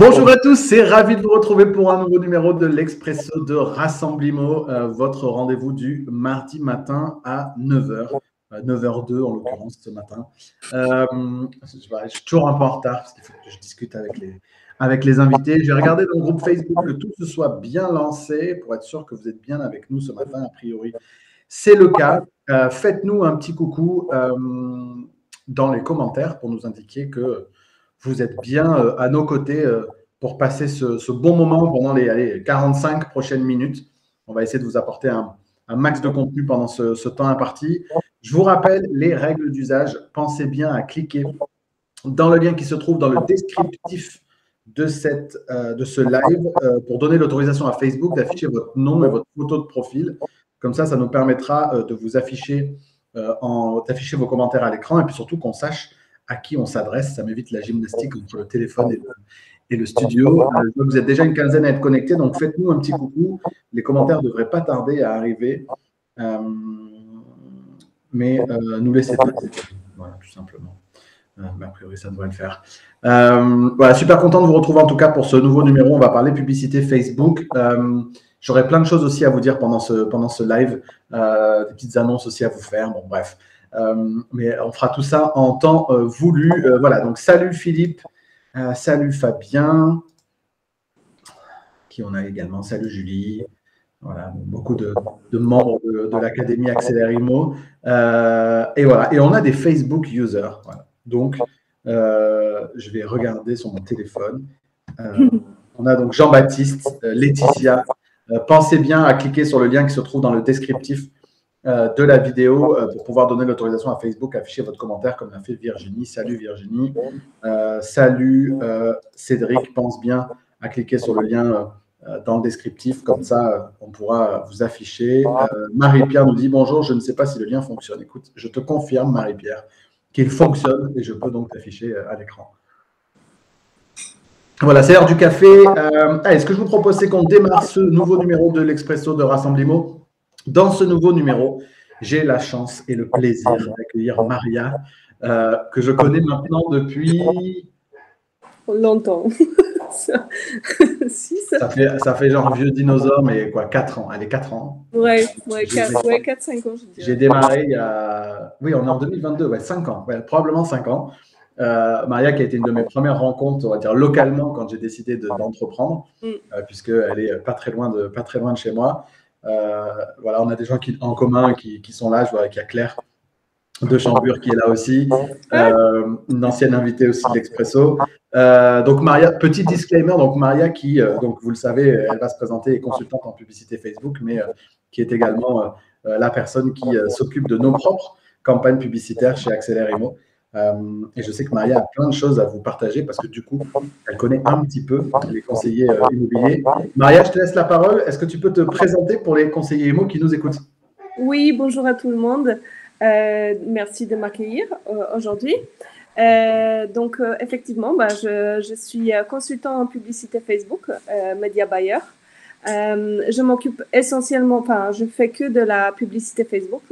Bonjour à tous, c'est ravi de vous retrouver pour un nouveau numéro de l'Expresso de Rassemblimo, votre rendez-vous du mardi matin à 9h, 9h02 en l'occurrence ce matin. Je suis toujours un peu en retard parce qu'il faut que je discute avec les invités. J'ai regardé dans le groupe Facebook que tout se soit bien lancé pour être sûr que vous êtes bien avec nous ce matin, a priori. C'est le cas. Faites-nous un petit coucou dans les commentaires pour nous indiquer que vous êtes bien à nos côtés pour passer ce bon moment pendant les 45 prochaines minutes. On va essayer de vous apporter un max de contenu pendant ce temps imparti. Je vous rappelle les règles d'usage. Pensez bien à cliquer dans le lien qui se trouve dans le descriptif de ce live pour donner l'autorisation à Facebook d'afficher votre nom et votre photo de profil. Comme ça nous permettra de vous afficher, d'afficher vos commentaires à l'écran et puis surtout qu'on sache à qui on s'adresse. Ça m'évite la gymnastique entre le téléphone et le studio. Vous êtes déjà une quinzaine à être connectés, donc faites-nous un petit coucou. Les commentaires ne devraient pas tarder à arriver, mais nous laissez passer. Voilà, tout simplement. A priori, ça devrait le faire. Voilà, super content de vous retrouver en tout cas pour ce nouveau numéro. On va parler publicité Facebook. J'aurai plein de choses aussi à vous dire pendant ce live, des petites annonces aussi à vous faire. Bon, bref. Mais on fera tout ça en temps voulu. Voilà, donc salut Philippe, salut Fabien, qui on a également, salut Julie. Voilà, beaucoup de membres de l'Académie Accélérimo. Et voilà, et on a des Facebook users. Voilà. Donc, je vais regarder sur mon téléphone. On a donc Jean-Baptiste, Laetitia. Pensez bien à cliquer sur le lien qui se trouve dans le descriptif de la vidéo pour pouvoir donner l'autorisation à Facebook, afficher votre commentaire comme l'a fait Virginie. Salut Virginie. Salut Cédric. Pense bien à cliquer sur le lien dans le descriptif, comme ça on pourra vous afficher. Marie-Pierre nous dit bonjour, je ne sais pas si le lien fonctionne. Écoute, je te confirme Marie-Pierre qu'il fonctionne et je peux donc t'afficher à l'écran. Voilà, c'est l'heure du café. Ce que je vous propose, c'est qu'on démarre ce nouveau numéro de l'Expresso de Rassemblimo. Dans ce nouveau numéro, j'ai la chance et le plaisir d'accueillir Maria, que je connais maintenant depuis… Longtemps. Ça fait genre vieux dinosaure, mais quoi, 4 ans. Allez, 4 ans. Ouais, 4-5 ans, je dirais. J'ai démarré il y a… Oui, on est en 2022, ouais, 5 ans. Ouais, probablement 5 ans. Maria, qui a été une de mes premières rencontres, on va dire localement, quand j'ai décidé d'entreprendre, puisqu'elle est pas très loin de chez moi. Voilà, on a des gens en commun qui sont là. Je vois qu'il y a Claire de Chambure qui est là aussi, une ancienne invitée aussi de l'Expresso. Donc Maria, petit disclaimer, donc Maria qui, donc vous le savez, elle va se présenter, est consultante en publicité Facebook, mais qui est également la personne qui s'occupe de nos propres campagnes publicitaires chez Accélérimo. Et je sais que Maria a plein de choses à vous partager parce que du coup, elle connaît un petit peu les conseillers immobiliers. Maria, je te laisse la parole. Est-ce que tu peux te présenter pour les conseillers immo qui nous écoutent? Oui, bonjour à tout le monde. Merci de m'accueillir aujourd'hui. Donc, effectivement, je suis consultant en publicité Facebook, Media Buyer. Je m'occupe essentiellement, je fais que de la publicité Facebook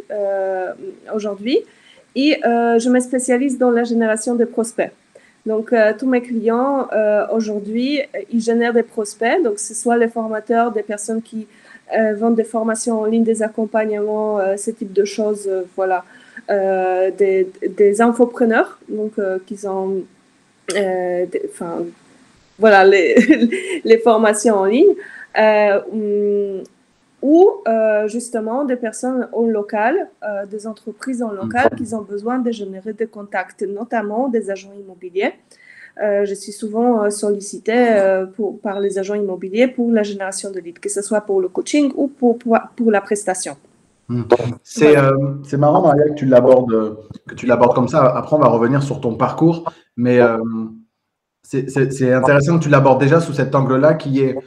aujourd'hui. Et je me spécialise dans la génération de prospects. Donc, tous mes clients, aujourd'hui, ils génèrent des prospects. Donc, ce soit les formateurs, des personnes qui vendent des formations en ligne, des accompagnements, ce type de choses, voilà. Des infopreneurs, donc, qui ont, voilà, les formations en ligne. Ou justement des personnes en local, des entreprises en local qui ont besoin de générer des contacts, notamment des agents immobiliers. Je suis souvent sollicitée par les agents immobiliers pour la génération de leads, que ce soit pour le coaching ou pour la prestation. C'est marrant, Maria, que tu l'abordes comme ça. Après, on va revenir sur ton parcours, mais c'est intéressant que tu l'abordes déjà sous cet angle-là qui est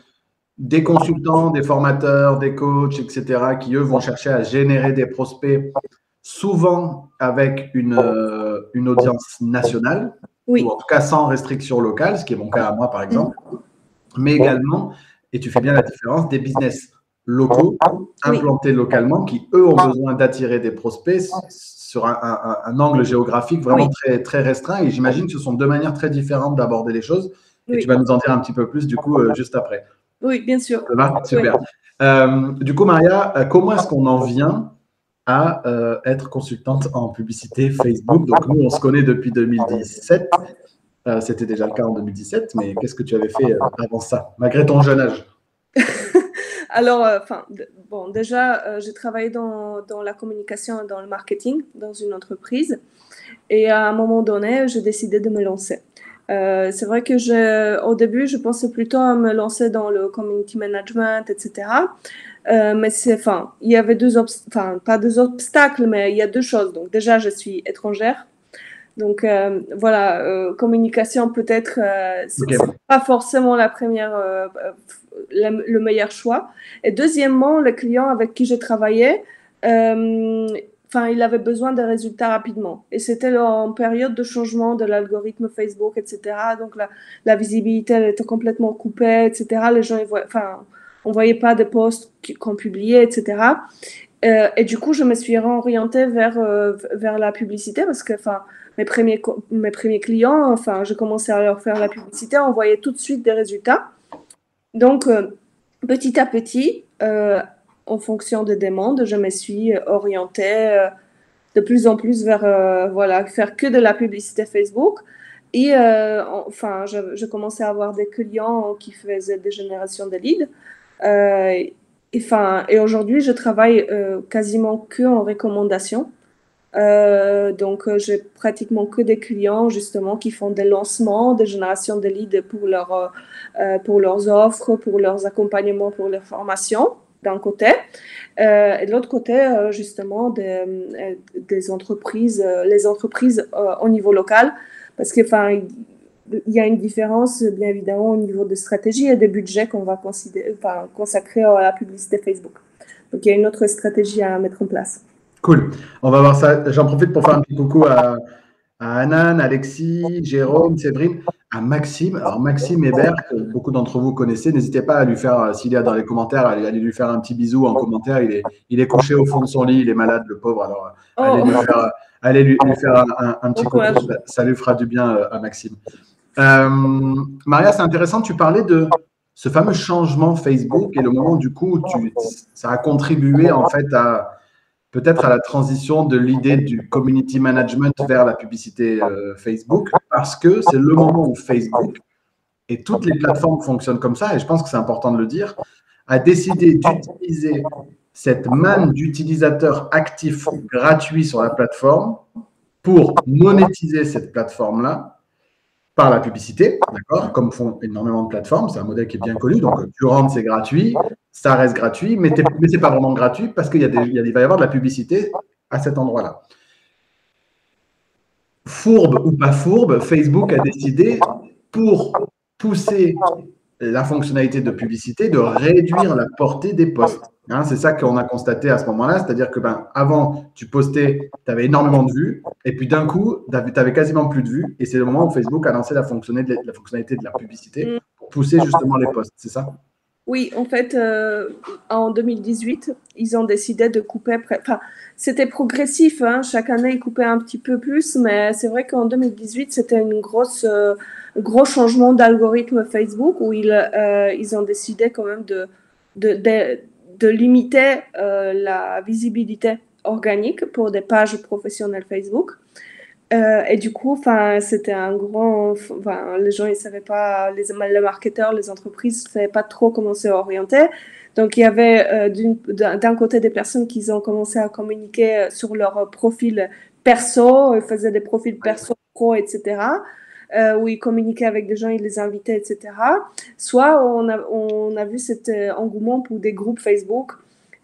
des consultants, des formateurs, des coachs, etc., qui, eux, vont chercher à générer des prospects, souvent avec une audience nationale, ou en tout cas sans restriction locale, ce qui est mon cas à moi, par exemple, mais également, et tu fais bien la différence, des business locaux, implantés localement, qui, eux, ont besoin d'attirer des prospects sur un angle géographique vraiment très, très restreint. Et j'imagine que ce sont deux manières très différentes d'aborder les choses. Et tu vas nous en dire un petit peu plus, du coup, juste après. Oui, bien sûr. Ça va? Super. Oui. Du coup, Maria, comment est-ce qu'on en vient à être consultante en publicité Facebook? Donc, nous, on se connaît depuis 2017. C'était déjà le cas en 2017, mais qu'est-ce que tu avais fait avant ça, malgré ton jeune âge? Alors, bon, déjà, j'ai travaillé dans la communication et dans le marketing dans une entreprise. Et à un moment donné, j'ai décidé de me lancer. C'est vrai que au début, je pensais plutôt à me lancer dans le community management, etc. Mais il y avait pas deux obstacles, mais il y a deux choses. Donc déjà, je suis étrangère. Donc voilà, communication peut-être, c'est pas forcément la première, le meilleur choix. Et deuxièmement, le client avec qui j'ai travaillé, il avait besoin de résultats rapidement. Et c'était en période de changement de l'algorithme Facebook, etc. Donc la visibilité elle était complètement coupée, etc. Les gens, on voyait pas de posts qu'on publiait, etc. Et du coup, je me suis réorientée vers la publicité parce que, mes premiers clients, je commençais à leur faire la publicité, on voyait tout de suite des résultats. Donc, petit à petit, en fonction des demandes, je me suis orientée de plus en plus vers faire que de la publicité Facebook. Et je commençais à avoir des clients qui faisaient des générations de leads. Et aujourd'hui, je travaille quasiment que en recommandation. J'ai pratiquement que des clients justement qui font des lancements, des générations de leads pour leurs offres, pour leurs accompagnements, pour leurs formations, d'un côté. Et de l'autre côté, justement, des entreprises, les entreprises au niveau local, parce que, il y a une différence, bien évidemment, au niveau de stratégie et des budgets qu'on va consacrer à la publicité Facebook. Donc, il y a une autre stratégie à mettre en place. Cool. On va voir ça. J'en profite pour faire un petit coucou à Anan, Alexis, Jérôme, Séverine, à Maxime. Alors, Maxime Hébert, que beaucoup d'entre vous connaissez, n'hésitez pas à lui faire, s'il est dans les commentaires, allez lui faire un petit bisou en commentaire. Il est couché au fond de son lit, il est malade, le pauvre. Alors, allez lui faire un petit coucou. Ça lui fera du bien à Maxime. Maria, c'est intéressant, tu parlais de ce fameux changement Facebook et le moment du coup où ça a contribué en fait peut-être à la transition de l'idée du community management vers la publicité Facebook, parce que c'est le moment où Facebook, et toutes les plateformes fonctionnent comme ça, et je pense que c'est important de le dire, a décidé d'utiliser cette manne d'utilisateurs actifs gratuits sur la plateforme pour monétiser cette plateforme-là par la publicité, d'accord, comme font énormément de plateformes. C'est un modèle qui est bien connu. Donc, tu rentres, c'est gratuit, ça reste gratuit, mais ce n'est pas vraiment gratuit parce qu'il va y avoir de la publicité à cet endroit-là. Fourbe ou pas fourbe, Facebook a décidé, pour pousser la fonctionnalité de publicité, de réduire la portée des posts. Hein, c'est ça qu'on a constaté à ce moment-là, c'est-à-dire que avant, tu postais, tu avais énormément de vues, et puis d'un coup, tu avais quasiment plus de vues, et c'est le moment où Facebook a lancé la fonctionnalité de la publicité pour pousser justement les posts, c'est ça? Oui, en fait, en 2018, ils ont décidé de couper. C'était progressif, hein, chaque année, ils coupaient un petit peu plus, mais c'est vrai qu'en 2018, c'était un gros changement d'algorithme Facebook où ils ont décidé quand même de limiter la visibilité organique pour des pages professionnelles Facebook. Et du coup, c'était un grand. Les gens, ils savaient pas, les marketeurs, les entreprises, ne savaient pas trop comment se orienter. Donc, il y avait d'un côté des personnes qui ont commencé à communiquer sur leur profil perso, ils faisaient des profils perso, pro, etc. Où ils communiquaient avec des gens, ils les invitaient, etc. Soit on a vu cet engouement pour des groupes Facebook.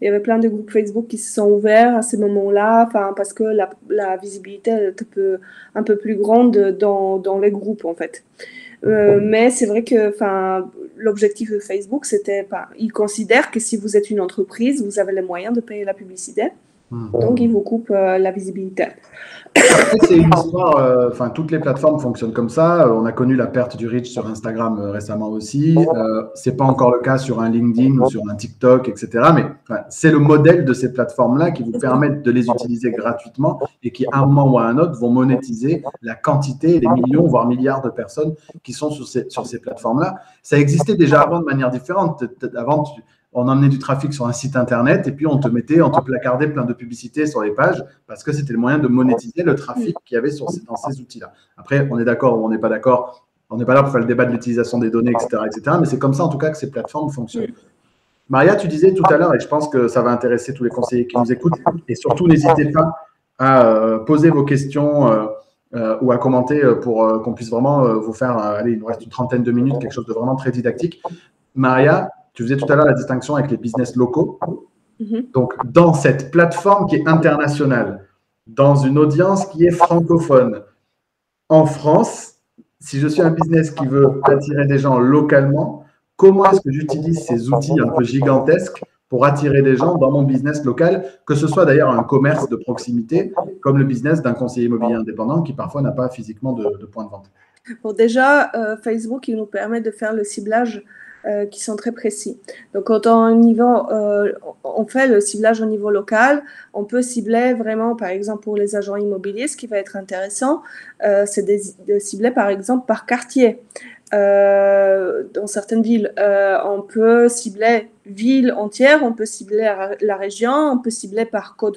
Il y avait plein de groupes Facebook qui se sont ouverts à ces moments-là, parce que la visibilité est un peu plus grande dans les groupes, en fait. Mais c'est vrai que l'objectif de Facebook, c'était, ils considèrent que si vous êtes une entreprise, vous avez les moyens de payer la publicité. Donc, ils vous coupent la visibilité. Après, c'est une histoire, enfin, toutes les plateformes fonctionnent comme ça. On a connu la perte du reach sur Instagram récemment aussi. C'est pas encore le cas sur un LinkedIn ou sur un TikTok, etc. Mais enfin, c'est le modèle de ces plateformes-là qui vous permettent de les utiliser gratuitement et qui, à un moment ou à un autre, vont monétiser la quantité, les millions, voire milliards de personnes qui sont sur ces plateformes-là. Ça existait déjà avant de manière différente. Avant, on emmenait du trafic sur un site internet et puis on te placardait plein de publicités sur les pages parce que c'était le moyen de monétiser le trafic qu'il y avait dans ces outils-là. Après, on est d'accord ou on n'est pas d'accord, on n'est pas là pour faire le débat de l'utilisation des données, etc., mais c'est comme ça en tout cas que ces plateformes fonctionnent. Maria, tu disais tout à l'heure, et je pense que ça va intéresser tous les conseillers qui nous écoutent, et surtout n'hésitez pas à poser vos questions ou à commenter pour qu'on puisse vraiment vous faire, allez, il nous reste une trentaine de minutes, quelque chose de vraiment très didactique. Maria, tu faisais tout à l'heure la distinction avec les business locaux. Donc, dans cette plateforme qui est internationale, dans une audience qui est francophone, en France, si je suis un business qui veut attirer des gens localement, comment est-ce que j'utilise ces outils un peu gigantesques pour attirer des gens dans mon business local, que ce soit d'ailleurs un commerce de proximité, comme le business d'un conseiller immobilier indépendant qui parfois n'a pas physiquement de point de vente? Bon, déjà, Facebook, il nous permet de faire le ciblage qui sont très précis. Donc, quand on fait le ciblage au niveau local, on peut cibler vraiment, par exemple, pour les agents immobiliers, ce qui va être intéressant, c'est de cibler, par exemple, par quartier. Dans certaines villes, on peut cibler ville entière, on peut cibler la région, on peut cibler par code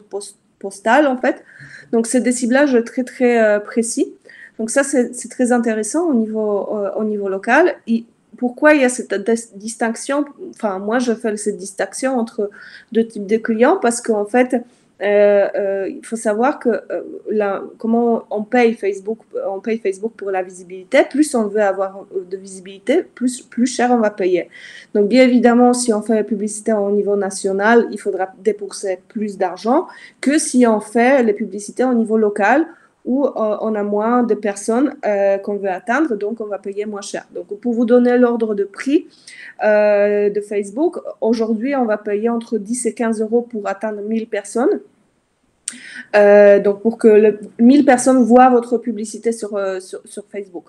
postal, en fait. Donc, c'est des ciblages très, très précis. Donc, ça, c'est très intéressant au niveau local. Pourquoi il y a cette distinction? Enfin, moi, je fais cette distinction entre deux types de clients parce qu'en fait, il faut savoir que comment on paye Facebook pour la visibilité. Plus on veut avoir de visibilité, plus cher on va payer. Donc, bien évidemment, si on fait la publicité au niveau national, il faudra débourser plus d'argent que si on fait les publicités au niveau local, où on a moins de personnes qu'on veut atteindre, donc on va payer moins cher. Donc, pour vous donner l'ordre de prix de Facebook, aujourd'hui, on va payer entre 10 et 15 euros pour atteindre 1000 personnes. Donc, pour que 1000 personnes voient votre publicité sur Facebook.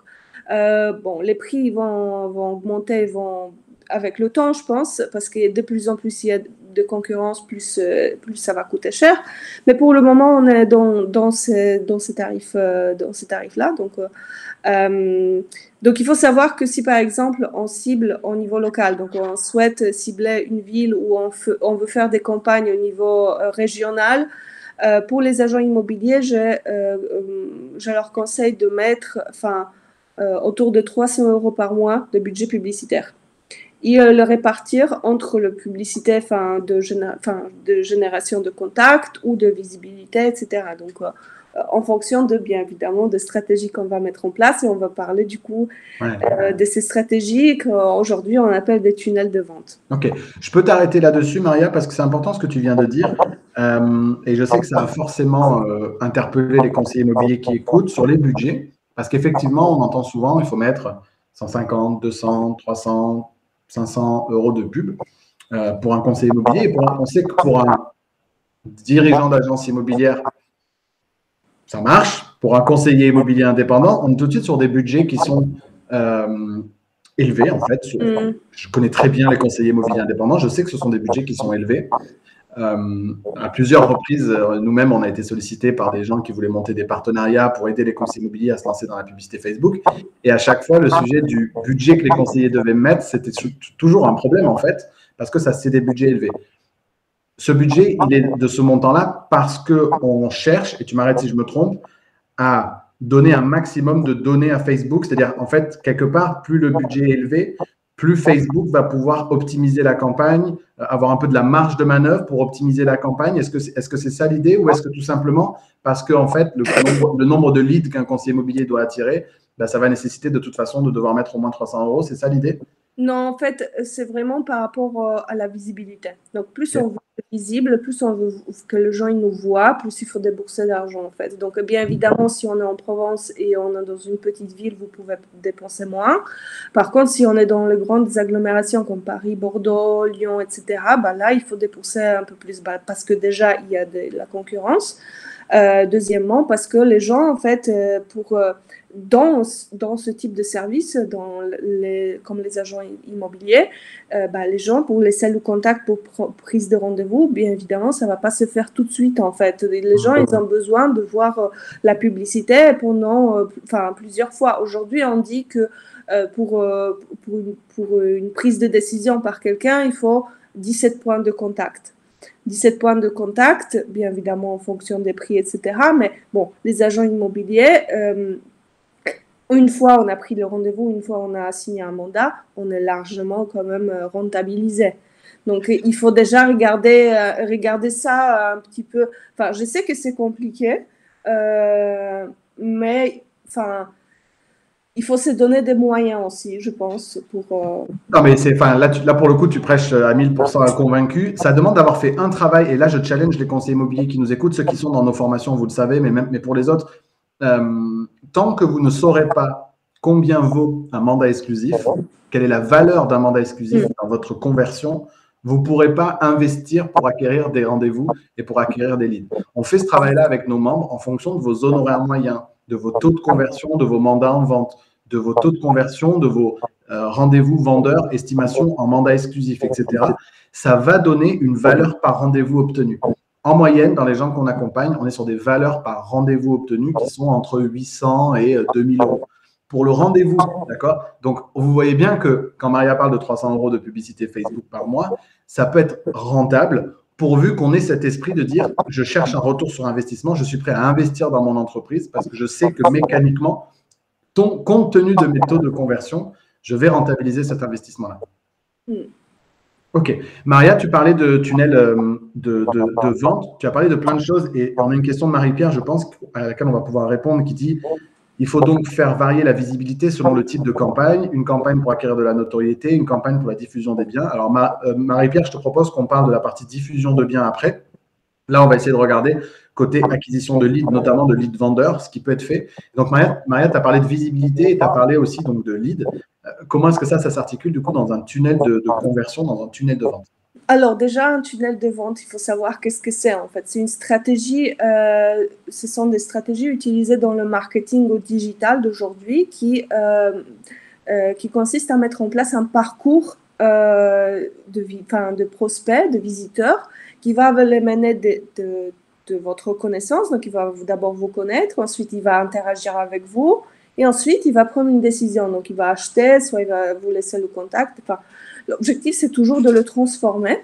Bon, les prix vont augmenter, avec le temps, je pense, parce que de plus en plus il y a de concurrence, plus ça va coûter cher. Mais pour le moment, on est dans ces tarifs-là. Donc, il faut savoir que si, par exemple, on cible au niveau local, donc on souhaite cibler une ville où on veut faire des campagnes au niveau régional, pour les agents immobiliers, je leur conseille de mettre autour de 300 euros par mois de budget publicitaire. Et le répartir entre le publicité de génération de contacts ou de visibilité, etc. Donc, en fonction bien évidemment, de stratégies qu'on va mettre en place. Et on va parler du coup de ces stratégies qu'aujourd'hui, on appelle des tunnels de vente. Ok. Je peux t'arrêter là-dessus, Maria, parce que c'est important ce que tu viens de dire. Et je sais que ça a forcément interpellé les conseillers immobiliers qui écoutent sur les budgets. Parce qu'effectivement, on entend souvent, il faut mettre 150, 200, 300, 500 euros de pub pour un conseiller immobilier. Et on sait que pour un dirigeant d'agence immobilière, ça marche. Pour un conseiller immobilier indépendant, on est tout de suite sur des budgets qui sont élevés, en fait. Je connais très bien les conseillers immobiliers indépendants. Je sais que ce sont des budgets qui sont élevés. À plusieurs reprises, nous-mêmes, on a été sollicités par des gens qui voulaient monter des partenariats pour aider les conseillers immobiliers à se lancer dans la publicité Facebook. Et à chaque fois, le sujet du budget que les conseillers devaient mettre, c'était toujours un problème, en fait, parce que c'est des budgets élevés. Ce budget, il est de ce montant-là parce qu'on cherche, et tu m'arrêtes si je me trompe, à donner un maximum de données à Facebook. C'est-à-dire, en fait, quelque part, plus le budget est élevé, plus Facebook va pouvoir optimiser la campagne, avoir un peu de la marge de manœuvre pour optimiser la campagne. Est-ce que c'est ça l'idée, ou est-ce que tout simplement parce que en fait, le nombre de leads qu'un conseiller immobilier doit attirer, ça va nécessiter de toute façon de devoir mettre au moins 300 euros? C'est ça l'idée? Non, en fait, c'est vraiment par rapport à la visibilité. Donc, plus on veut être visible, plus on veut que les gens ils nous voient, plus il faut débourser d'argent, en fait. Donc, bien évidemment, si on est en Provence et on est dans une petite ville, vous pouvez dépenser moins. Par contre, si on est dans les grandes agglomérations comme Paris, Bordeaux, Lyon, etc., bah là, il faut débourser un peu plus, bah, parce que déjà, il y a de la concurrence. Deuxièmement, parce que les gens, en fait, dans ce type de service, comme les agents immobiliers, bah, les gens, pour laisser le contact pour prise de rendez-vous, bien évidemment, ça ne va pas se faire tout de suite, en fait. Les gens, ils ont besoin de voir la publicité pendant plusieurs fois. Aujourd'hui, on dit que pour une prise de décision par quelqu'un, il faut 17 points de contact. 17 points de contact, bien évidemment en fonction des prix, etc. Mais bon, les agents immobiliers, une fois on a pris le rendez-vous, une fois on a signé un mandat, on est largement quand même rentabilisé. Donc, il faut déjà regarder ça un petit peu. Enfin, je sais que c'est compliqué, mais enfin, il faut se donner des moyens aussi, je pense, pour. Non, mais là, pour le coup, tu prêches à 1000% à convaincu. Ça demande d'avoir fait un travail, et là, je challenge les conseillers immobiliers qui nous écoutent, ceux qui sont dans nos formations, vous le savez, mais pour les autres, tant que vous ne saurez pas combien vaut un mandat exclusif, quelle est la valeur d'un mandat exclusif dans votre conversion, vous ne pourrez pas investir pour acquérir des rendez-vous et pour acquérir des leads. On fait ce travail-là avec nos membres en fonction de vos honoraires moyens, de vos taux de conversion, de vos mandats en vente, de vos taux de conversion, de vos rendez-vous vendeurs, estimation en mandat exclusif, etc. Ça va donner une valeur par rendez-vous obtenu. En moyenne, dans les gens qu'on accompagne, on est sur des valeurs par rendez-vous obtenu qui sont entre 800 et 2000 euros. Pour le rendez-vous, d'accord? Donc, vous voyez bien que quand Maria parle de 300 euros de publicité Facebook par mois, ça peut être rentable pourvu qu'on ait cet esprit de dire je cherche un retour sur investissement, je suis prêt à investir dans mon entreprise parce que je sais que mécaniquement, compte tenu de mes taux de conversion, je vais rentabiliser cet investissement-là. Ok. Maria, tu parlais de tunnel de vente. Tu as parlé de plein de choses et on a une question de Marie-Pierre, je pense, à laquelle on va pouvoir répondre, qui dit il faut donc faire varier la visibilité selon le type de campagne, une campagne pour acquérir de la notoriété, une campagne pour la diffusion des biens. Alors, Marie-Pierre, je te propose qu'on parle de la partie diffusion de biens après. Là, on va essayer de regarder côté acquisition de leads, notamment de leads vendeurs, ce qui peut être fait. Donc, Maria, tu as parlé de visibilité et tu as parlé aussi donc, de leads. Comment est-ce que ça s'articule du coup dans un tunnel de conversion, dans un tunnel de vente? Alors déjà, un tunnel de vente, il faut savoir qu'est-ce que c'est en fait. C'est une stratégie, ce sont des stratégies utilisées dans le marketing au digital d'aujourd'hui qui consiste à mettre en place un parcours de prospects, de visiteurs, qui va les mener de votre connaissance. Donc, il va d'abord vous connaître, ensuite il va interagir avec vous, et ensuite il va prendre une décision. Donc, il va acheter, soit il va vous laisser le contact. Enfin, l'objectif, c'est toujours de le transformer.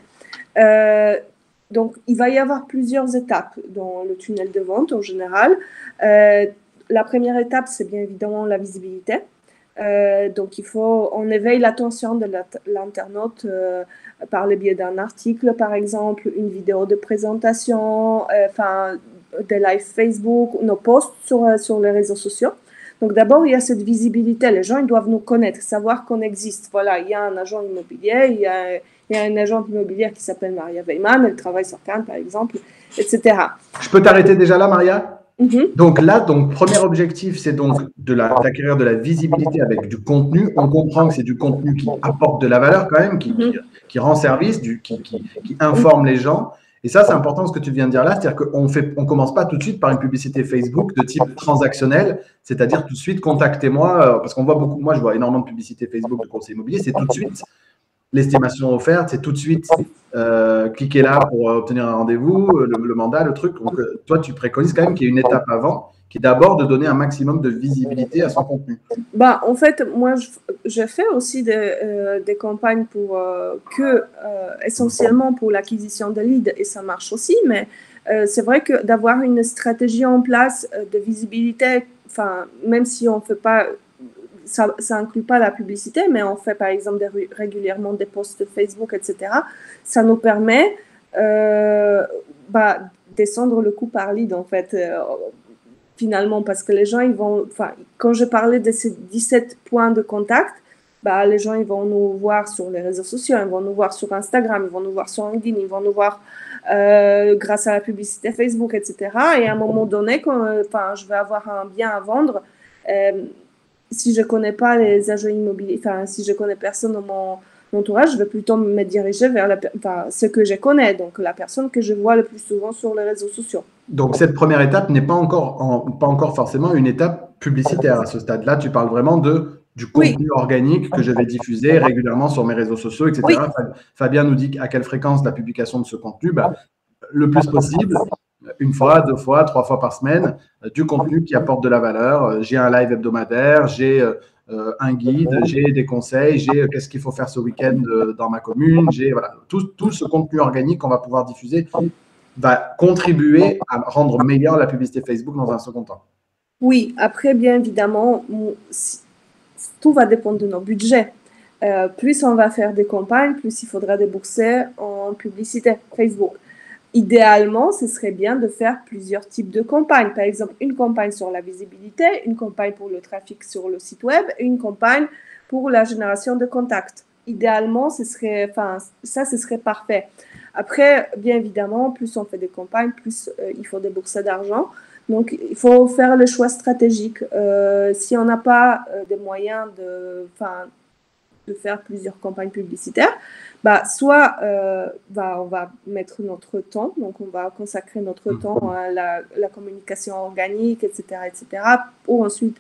Donc, il va y avoir plusieurs étapes dans le tunnel de vente en général. La première étape, c'est bien évidemment la visibilité. Donc, on éveille l'attention de l'internaute par le biais d'un article, par exemple, une vidéo de présentation, des lives Facebook, nos posts sur les réseaux sociaux. Donc, d'abord, il y a cette visibilité. Les gens, ils doivent nous connaître, savoir qu'on existe. Voilà, il y a un agent immobilier, il y a une agente immobilière qui s'appelle Maria Weyman, elle travaille sur Cannes, par exemple, etc. Je peux t'arrêter déjà là, Maria? Donc là, premier objectif, c'est donc d'acquérir de la visibilité avec du contenu. On comprend que c'est du contenu qui apporte de la valeur quand même, qui rend service, qui informe les gens. Et ça, c'est important ce que tu viens de dire là, c'est-à-dire qu'on commence pas tout de suite par une publicité Facebook de type transactionnel, c'est-à-dire tout de suite contactez-moi, parce qu'on voit beaucoup, moi je vois énormément de publicité Facebook de conseil immobilier, c'est tout de suite l'estimation offerte, c'est tout de suite cliquez là pour obtenir un rendez-vous, le mandat, le truc. Donc, toi, tu préconises quand même qu'il y ait une étape avant, qui est d'abord de donner un maximum de visibilité à son contenu. Bah, en fait, moi, je fais aussi des campagnes essentiellement pour l'acquisition de leads et ça marche aussi, mais c'est vrai que d'avoir une stratégie en place de visibilité, même si on ne fait pas ça inclut pas la publicité, mais on fait par exemple régulièrement des posts Facebook, etc. Ça nous permet descendre le coût par lead, en fait, finalement, parce que les gens, quand je parlais de ces 17 points de contact, bah, les gens ils vont nous voir sur les réseaux sociaux, ils vont nous voir sur Instagram, ils vont nous voir sur LinkedIn, ils vont nous voir grâce à la publicité Facebook, etc. Et à un moment donné, quand je vais avoir un bien à vendre, si je ne connais pas les agents immobiliers, si je ne connais personne dans mon entourage, je vais plutôt me diriger vers ce que je connais, donc la personne que je vois le plus souvent sur les réseaux sociaux. Donc, cette première étape n'est pas encore forcément une étape publicitaire à ce stade-là. Tu parles vraiment du contenu organique que je vais diffuser régulièrement sur mes réseaux sociaux, etc. Oui. Fabien nous dit à quelle fréquence la publication de ce contenu. Le plus possible, 1 fois, 2 fois, 3 fois par semaine, du contenu qui apporte de la valeur. J'ai un live hebdomadaire, j'ai un guide, j'ai des conseils, j'ai qu'est-ce qu'il faut faire ce week-end dans ma commune, j'ai voilà, tout ce contenu organique qu'on va pouvoir diffuser va contribuer à rendre meilleure la publicité Facebook dans un second temps. Oui, après, bien évidemment, tout va dépendre de nos budgets. Plus on va faire des campagnes, plus il faudra débourser en publicité Facebook. Idéalement, ce serait bien de faire plusieurs types de campagnes. Par exemple, une campagne sur la visibilité, une campagne pour le trafic sur le site web et une campagne pour la génération de contacts. Idéalement, ce serait parfait. Après, bien évidemment, plus on fait des campagnes, plus il faut débourser d'argent. Donc, il faut faire le choix stratégique. Si on n'a pas des moyens de faire plusieurs campagnes publicitaires, soit on va mettre notre temps, donc on va consacrer notre temps à la communication organique, etc., pour ensuite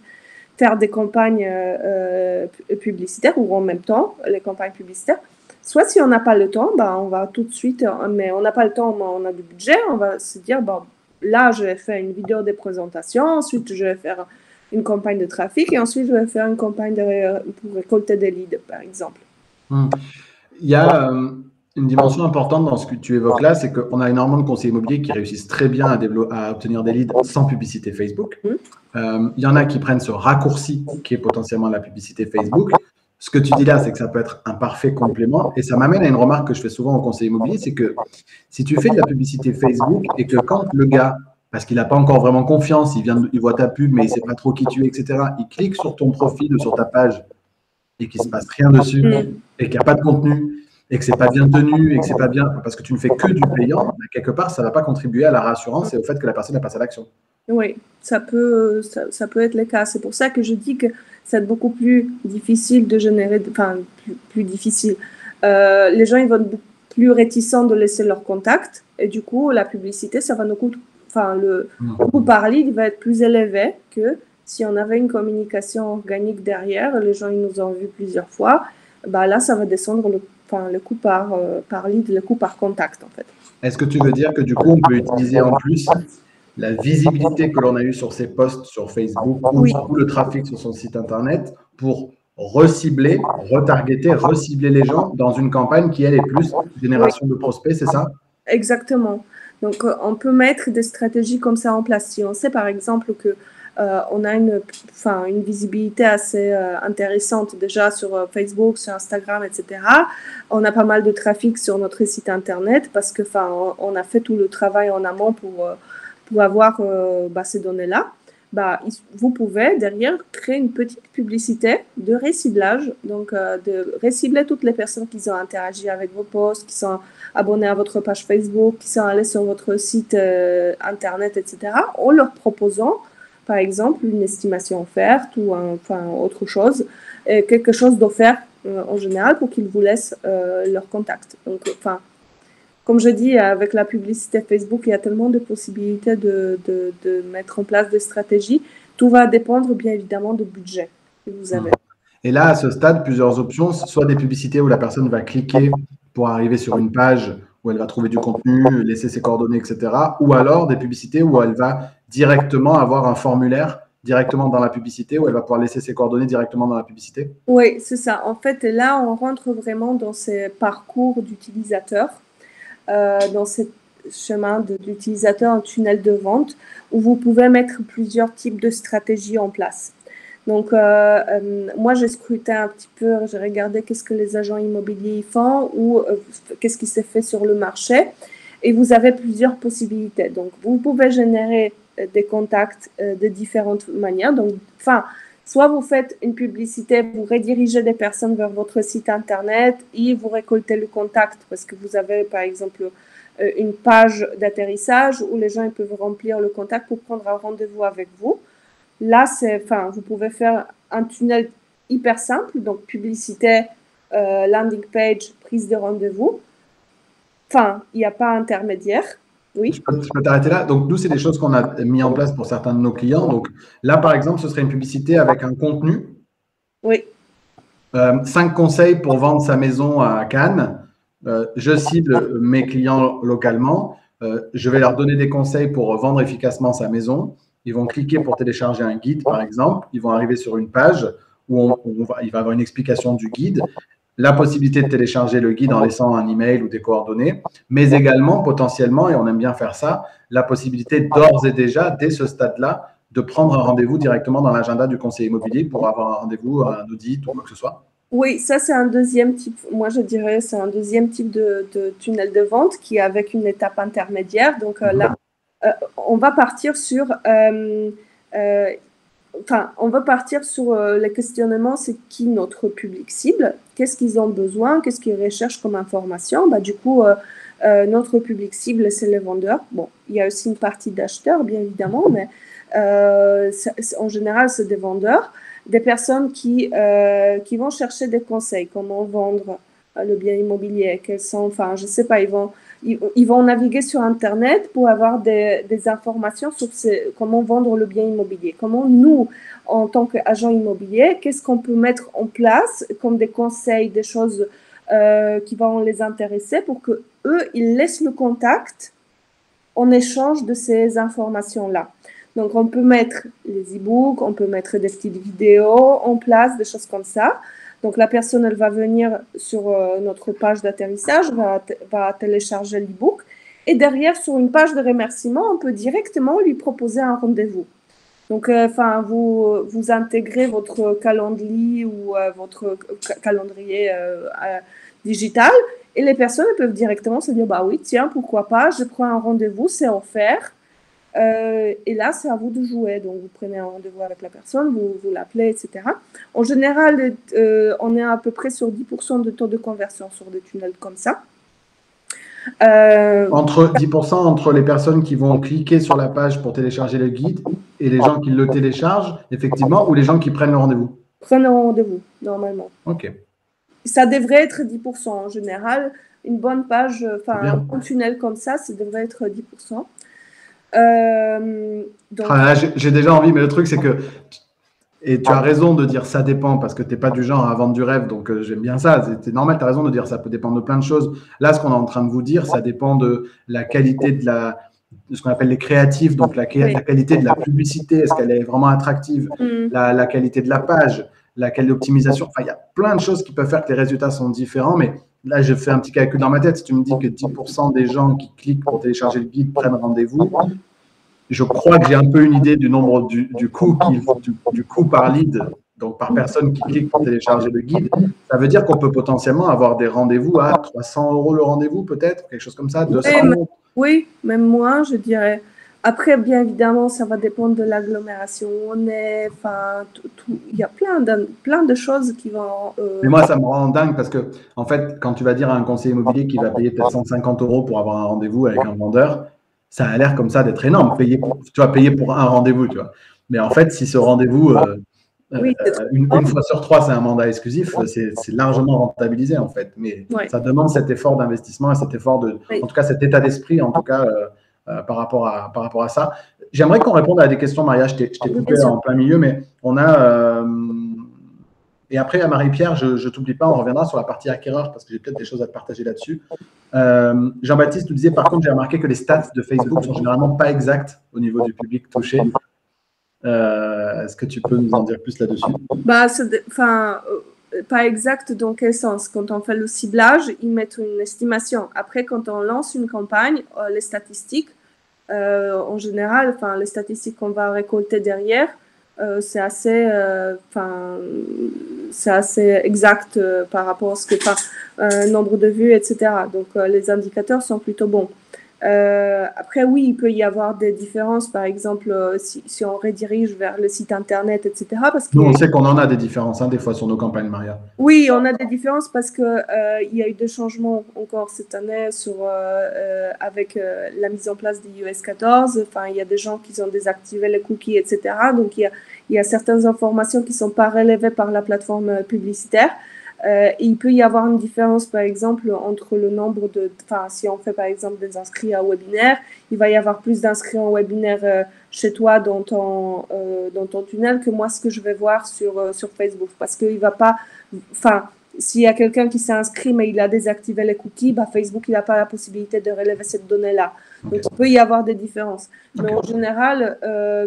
faire des campagnes publicitaires ou en même temps les campagnes publicitaires. Soit si on n'a pas le temps, on va tout de suite, mais on n'a pas le temps, mais on a du budget, on va se dire, là, je vais faire une vidéo de présentation, ensuite je vais faire une campagne de trafic et ensuite je vais faire une campagne pour récolter des leads, par exemple. Il y a une dimension importante dans ce que tu évoques là, c'est qu'on a énormément de conseillers immobiliers qui réussissent très bien à obtenir des leads sans publicité Facebook. Il y en a qui prennent ce raccourci qui est potentiellement la publicité Facebook. Ce que tu dis là, c'est que ça peut être un parfait complément. Et ça m'amène à une remarque que je fais souvent aux conseillers immobiliers, c'est que si tu fais de la publicité Facebook et que quand le gars, parce qu'il n'a pas encore vraiment confiance, il voit ta pub, mais il ne sait pas trop qui tu es, etc., il clique sur ton profil ou sur ta page et qu'il ne se passe rien dessus et qu'il n'y a pas de contenu et que ce n'est pas bien tenu et que c'est pas bien, parce que tu ne fais que du payant, quelque part, ça ne va pas contribuer à la rassurance et au fait que la personne a passé à l'action. Oui, ça peut être le cas. C'est pour ça que je dis que c'est beaucoup plus difficile de générer, plus difficile. Les gens, ils vont être plus réticents de laisser leur contact et du coup, la publicité, ça va nous coûter, le coût par lead va être plus élevé que si on avait une communication organique derrière. Les gens, ils nous ont vus plusieurs fois. Là, ça va descendre le coût par lead, le coût par contact, en fait. Est-ce que tu veux dire que du coup, on peut utiliser en plus la visibilité que l'on a eue sur ses posts sur Facebook ou le trafic sur son site internet pour recibler, retargeter, recibler les gens dans une campagne qui, elle, est plus génération de prospects, c'est ça? Exactement. Donc, on peut mettre des stratégies comme ça en place. Si on sait, par exemple, que on a une visibilité assez intéressante déjà sur Facebook, sur Instagram, etc. On a pas mal de trafic sur notre site internet parce que on a fait tout le travail en amont pour avoir ces données-là. Vous pouvez derrière créer une petite publicité de réciblage, donc de récibler toutes les personnes qui ont interagi avec vos posts, qui sont abonnés à votre page Facebook, qui sont allés sur votre site internet, etc., en leur proposant par exemple une estimation offerte ou autre chose, quelque chose d'offert en général pour qu'ils vous laissent leur contact. Donc, comme je dis, avec la publicité Facebook, il y a tellement de possibilités de mettre en place des stratégies. Tout va dépendre bien évidemment du budget que vous avez. Et là, à ce stade, plusieurs options, soit des publicités où la personne va cliquer pour arriver sur une page où elle va trouver du contenu, laisser ses coordonnées, etc. Ou alors des publicités où elle va directement avoir un formulaire directement dans la publicité, où elle va pouvoir laisser ses coordonnées directement dans la publicité. Oui, c'est ça. En fait, là, on rentre vraiment dans ces parcours d'utilisateurs, dans ce chemin d'utilisateur, un tunnel de vente, où vous pouvez mettre plusieurs types de stratégies en place. Donc, moi, j'ai scruté un petit peu, j'ai regardé qu'est-ce que les agents immobiliers font ou qu'est-ce qui s'est fait sur le marché. Et vous avez plusieurs possibilités. Donc, vous pouvez générer des contacts de différentes manières. Donc, Soit vous faites une publicité, vous redirigez des personnes vers votre site internet et vous récoltez le contact parce que vous avez par exemple une page d'atterrissage où les gens ils peuvent remplir le contact pour prendre un rendez-vous avec vous. Là, vous pouvez faire un tunnel hyper simple, donc publicité, landing page, prise de rendez-vous. Enfin, il n'y a pas intermédiaire. Oui. Je peux t'arrêter là. Donc, nous, c'est des choses qu'on a mis en place pour certains de nos clients. Donc, là, par exemple, ce serait une publicité avec un contenu. Oui. 5 conseils pour vendre sa maison à Cannes. Je cible mes clients localement. Je vais leur donner des conseils pour vendre efficacement sa maison. Ils vont cliquer pour télécharger un guide, par exemple. Ils vont arriver sur une page où il va y avoir une explication du guide, la possibilité de télécharger le guide en laissant un email ou des coordonnées, mais également potentiellement, et on aime bien faire ça, la possibilité d'ores et déjà, dès ce stade-là, de prendre un rendez-vous directement dans l'agenda du conseiller immobilier pour avoir un rendez-vous, un audit ou quoi que ce soit. Oui, ça c'est un deuxième type. Moi, je dirais c'est un deuxième type de tunnel de vente qui est avec une étape intermédiaire. Donc là, on va partir sur on va partir sur les questionnements, c'est qui notre public cible, qu'est-ce qu'ils ont besoin, qu'est-ce qu'ils recherchent comme information. Du coup, notre public cible, c'est les vendeurs. Bon, il y a aussi une partie d'acheteurs, bien évidemment, mais en général, c'est des vendeurs, des personnes qui vont chercher des conseils, comment vendre le bien immobilier, quels sont, enfin, je sais pas, ils vont naviguer sur Internet pour avoir des informations sur comment vendre le bien immobilier. Comment nous, en tant qu'agent immobilier, qu'est-ce qu'on peut mettre en place comme des conseils, des choses qui vont les intéresser pour que eux, ils laissent le contact en échange de ces informations-là. Donc, on peut mettre les e-books, on peut mettre des petites vidéos en place, des choses comme ça. Donc, la personne, elle va venir sur notre page d'atterrissage, va télécharger l'e-book. Et derrière, sur une page de remerciement, on peut directement lui proposer un rendez-vous. Donc, vous intégrez votre calendrier ou votre calendrier digital et les personnes peuvent directement se dire, bah oui, tiens, pourquoi pas, je prends un rendez-vous, c'est offert. Et là, c'est à vous de jouer. Donc, vous prenez un rendez-vous avec la personne, vous l'appelez, etc. En général, on est à peu près sur 10% de taux de conversion sur des tunnels comme ça. Entre 10% entre les personnes qui vont cliquer sur la page pour télécharger le guide et les gens qui le téléchargent, effectivement, ou les gens qui prennent le rendez-vous? Prennent un rendez-vous, normalement. OK. Ça devrait être 10% en général. Une bonne page, un bon tunnel comme ça devrait être 10%. J'ai déjà envie, mais le truc, c'est que, et tu as raison de dire ça dépend parce que tu n'es pas du genre à vendre du rêve, donc j'aime bien ça. C'est normal, tu as raison de dire ça peut dépendre de plein de choses. Là, ce qu'on est en train de vous dire, ça dépend de la qualité de ce qu'on appelle les créatifs, donc la qualité de la publicité, est-ce qu'elle est vraiment attractive, la qualité de la page, la qualité d'optimisation. Enfin, il y a plein de choses qui peuvent faire que les résultats sont différents, mais là, je fais un petit calcul dans ma tête. Si tu me dis que 10% des gens qui cliquent pour télécharger le guide prennent rendez-vous, je crois que j'ai un peu une idée du nombre du coût par lead, donc par personne qui clique pour télécharger le guide. Ça veut dire qu'on peut potentiellement avoir des rendez-vous à 300 € le rendez-vous, peut-être, quelque chose comme ça, 200 €. Oui, même moins, je dirais. Après, bien évidemment, ça va dépendre de l'agglomération où on est. Enfin, il y a plein de choses qui vont. Mais moi, ça me rend dingue parce que, en fait, quand tu vas dire à un conseiller immobilier qui va payer peut-être 150 € pour avoir un rendez-vous avec un vendeur, ça a l'air comme ça d'être énorme. Tu vas payer pour un rendez-vous, tu vois. Mais en fait, si ce rendez-vous, une fois sur 3, c'est un mandat exclusif, c'est largement rentabilisé, en fait. Mais ça demande cet effort d'investissement et cet effort en tout cas, cet état d'esprit, en tout cas, par rapport à ça. J'aimerais qu'on réponde à des questions, Maria. Je t'ai coupé en plein milieu, mais on a… et après, à Marie-Pierre, je ne t'oublie pas, on reviendra sur la partie acquéreur parce que j'ai peut-être des choses à te partager là-dessus. Jean-Baptiste nous disait, par contre, j'ai remarqué que les stats de Facebook sont généralement pas exactes au niveau du public touché. Est-ce que tu peux nous en dire plus là-dessus? Pas exact dans quel sens? Quand on fait le ciblage, ils mettent une estimation. Après, quand on lance une campagne, les statistiques, en général, les statistiques qu'on va récolter derrière, c'est assez exact par rapport à ce que nombre de vues, etc. Donc, les indicateurs sont plutôt bons. Après, oui, il peut y avoir des différences, par exemple, si on redirige vers le site internet, etc. Parce Nous, que on sait qu'on en a des différences, hein, des fois, sur nos campagnes, Maria. oui, on a des différences parce que il y a eu des changements encore cette année avec la mise en place des iOS 14. Enfin, il y a des gens qui ont désactivé les cookies, etc. Donc, il y a certaines informations qui ne sont pas relevées par la plateforme publicitaire. Et il peut y avoir une différence, par exemple, entre le nombre enfin, si on fait par exemple des inscrits à webinaire, il va y avoir plus d'inscrits en webinaire chez toi dans ton tunnel que moi, ce que je vais voir sur Facebook. Parce qu'il va pas, enfin, s'il y a quelqu'un qui s'est inscrit mais il a désactivé les cookies, bah, Facebook, il n'a pas la possibilité de relever cette donnée-là. Donc, il peut y avoir des différences. Mais en général,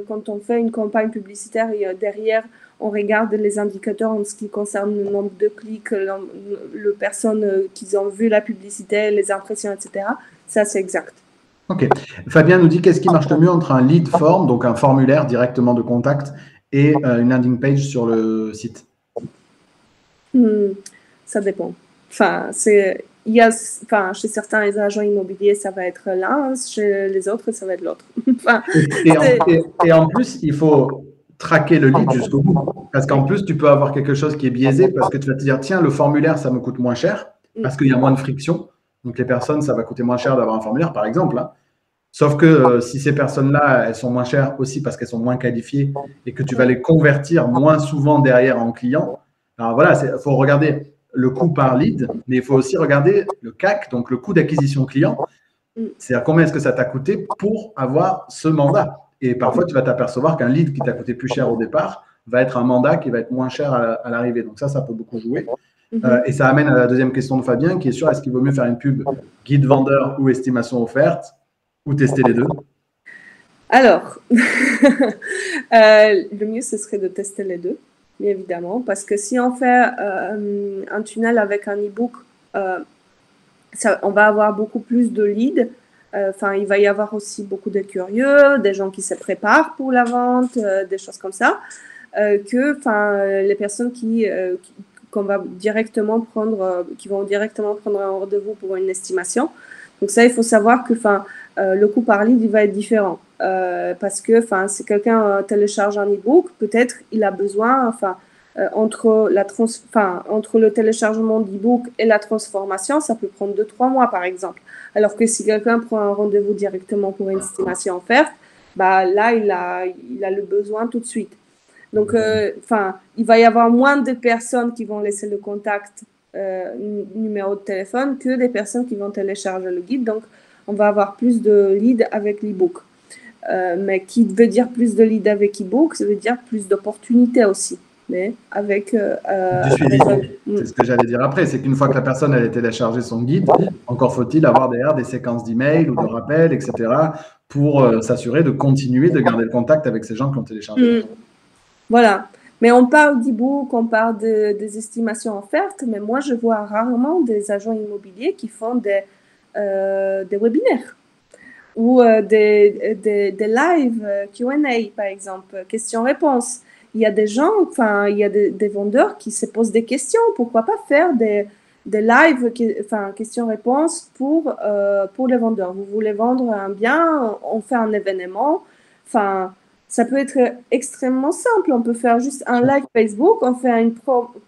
quand on fait une campagne publicitaire, derrière, on regarde les indicateurs en ce qui concerne le nombre de clics, le personnes qui ont vu la publicité, les impressions, etc. Ça, c'est exact. Ok. Fabien nous dit qu'est-ce qui marche le mieux entre un lead form, donc un formulaire directement de contact, et une landing page sur le site. Ça dépend. Enfin, chez certains agents immobiliers, ça va être l'un, chez les autres, ça va être l'autre. Enfin, et en plus, il faut traquer le lead jusqu'au bout. Parce qu'en plus, tu peux avoir quelque chose qui est biaisé parce que tu vas te dire, tiens, le formulaire, ça me coûte moins cher parce qu'il y a moins de friction. Donc, les personnes, ça va coûter moins cher d'avoir un formulaire, par exemple. Hein. Sauf que si ces personnes-là, elles sont moins chères aussi parce qu'elles sont moins qualifiées et que tu vas les convertir moins souvent derrière en clients, alors voilà, il faut regarder le coût par lead, mais il faut aussi regarder le CAC, donc le coût d'acquisition client. C'est-à-dire combien est-ce que ça t'a coûté pour avoir ce mandat. Et parfois, tu vas t'apercevoir qu'un lead qui t'a coûté plus cher au départ va être un mandat qui va être moins cher à l'arrivée. Donc ça peut beaucoup jouer. Et ça amène à la deuxième question de Fabien, qui est sur est-ce qu'il vaut mieux faire une pub guide vendeur ou estimation offerte ou tester les deux? Alors, le mieux, ce serait de tester les deux, bien évidemment, parce que si on fait un tunnel avec un e-book, on va avoir beaucoup plus de leads. Enfin, il va y avoir aussi beaucoup de curieux, des gens qui se préparent pour la vente, des choses comme ça, les personnes qu'on va directement prendre, qui vont directement prendre un rendez-vous pour une estimation. Donc ça, il faut savoir que, le coût par lead, il va être différent. Parce que, si quelqu'un télécharge un e-book, peut-être il a besoin, entre le téléchargement d'e-book et la transformation, ça peut prendre 2-3 mois, par exemple. Alors que si quelqu'un prend un rendez-vous directement pour une estimation offerte, bah là, il a le besoin tout de suite. Donc, il va y avoir moins de personnes qui vont laisser le contact numéro de téléphone que des personnes qui vont télécharger le guide. Donc, on va avoir plus de leads avec l'e-book. Mais qui veut dire plus de leads avec e-book, ça veut dire plus d'opportunités aussi. Mais avec du suivi. C'est ce que j'allais dire après, c'est qu'une fois que la personne a téléchargé son guide, encore faut-il avoir derrière des séquences d'emails ou de rappels, etc., pour s'assurer de continuer de garder le contact avec ces gens qui ont téléchargé. Voilà. Mais on parle d'e-book, on parle des estimations offertes, mais moi, je vois rarement des agents immobiliers qui font des webinaires ou des live Q&A, par exemple, questions-réponses. Il y a des gens, il y a des vendeurs qui se posent des questions. Pourquoi pas faire des live, questions-réponses pour les vendeurs? Vous voulez vendre un bien, on fait un événement. Ça peut être extrêmement simple. On peut faire juste un live Facebook, on fait une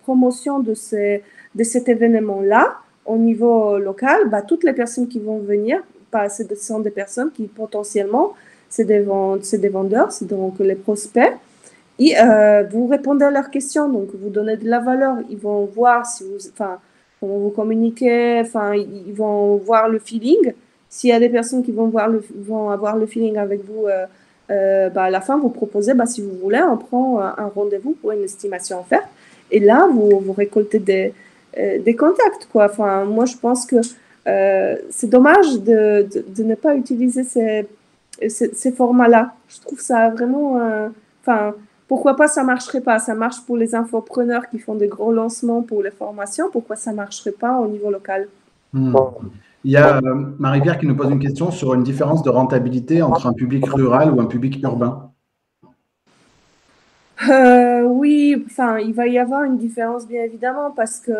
promotion de cet événement-là au niveau local. Bah, toutes les personnes qui vont venir, ce sont des personnes qui potentiellement, c'est des vendeurs, c'est donc les prospects. Et vous répondez à leurs questions, donc vous donnez de la valeur. Ils vont voir comment vous communiquez, ils vont voir le feeling. S'il y a des personnes qui vont avoir le feeling avec vous, à la fin, vous proposez, si vous voulez, on prend un rendez-vous pour une estimation offerte. Et là, vous récoltez des contacts, quoi. Moi, je pense que c'est dommage de ne pas utiliser ces formats-là. Je trouve ça vraiment... pourquoi pas ça marcherait pas? Ça marche pour les infopreneurs qui font des gros lancements pour les formations. Pourquoi ça marcherait pas au niveau local? Il y a Marie-Pierre qui nous pose une question sur une différence de rentabilité entre un public rural ou un public urbain. Oui, il va y avoir une différence bien évidemment parce que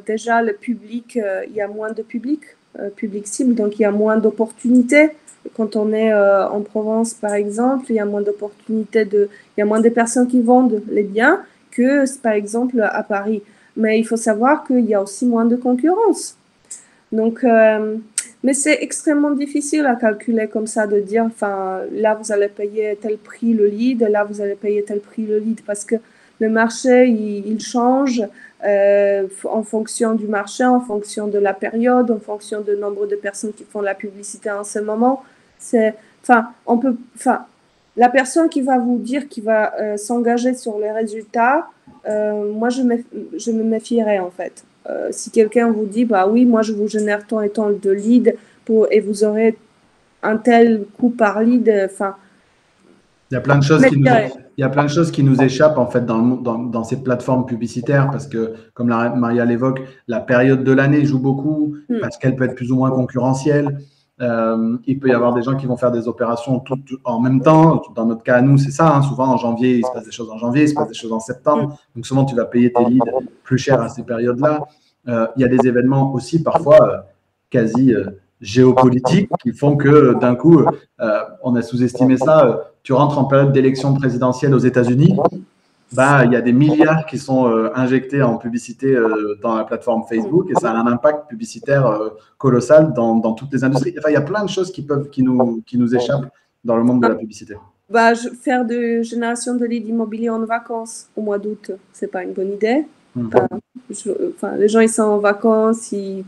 déjà le public, il y a moins de public public cible, donc il y a moins d'opportunités. Quand on est en Provence, par exemple, il y a moins d'opportunités, il y a moins de personnes qui vendent les biens que, par exemple, à Paris. Mais il faut savoir qu'il y a aussi moins de concurrence. Donc, mais c'est extrêmement difficile à calculer comme ça, de dire, enfin, là, vous allez payer tel prix le lead, là, vous allez payer tel prix le lead, parce que le marché, il change en fonction du marché, en fonction de la période, en fonction du nombre de personnes qui font la publicité en ce moment. La personne qui va vous dire, qui va s'engager sur les résultats, moi, je me méfierais, en fait. Si quelqu'un vous dit, bah oui, moi je vous génère tant et tant de leads et vous aurez un tel coût par lead, enfin. Il y a plein de choses il y a plein de choses qui nous échappent en fait dans ces plateformes publicitaires parce que, comme Maria l'évoque, la période de l'année joue beaucoup parce qu'elle peut être plus ou moins concurrentielle. Il peut y avoir des gens qui vont faire des opérations tout en même temps. Dans notre cas, à nous, c'est ça. Hein. Souvent, en janvier, il se passe des choses en janvier, il se passe des choses en septembre. Donc, souvent, tu vas payer tes leads plus cher à ces périodes-là. Il y a des événements aussi, parfois, quasi géopolitiques qui font que, d'un coup, on a sous-estimé ça. Tu rentres en période d'élection présidentielle aux États-Unis. Bah, il y a des milliards qui sont injectés en publicité dans la plateforme Facebook et ça a un impact publicitaire colossal dans toutes les industries. Enfin, il y a plein de choses qui nous échappent dans le monde de la publicité. Bah, faire de génération de leads immobiliers en vacances au mois d'août, c'est pas une bonne idée. Les gens, ils sont en vacances, il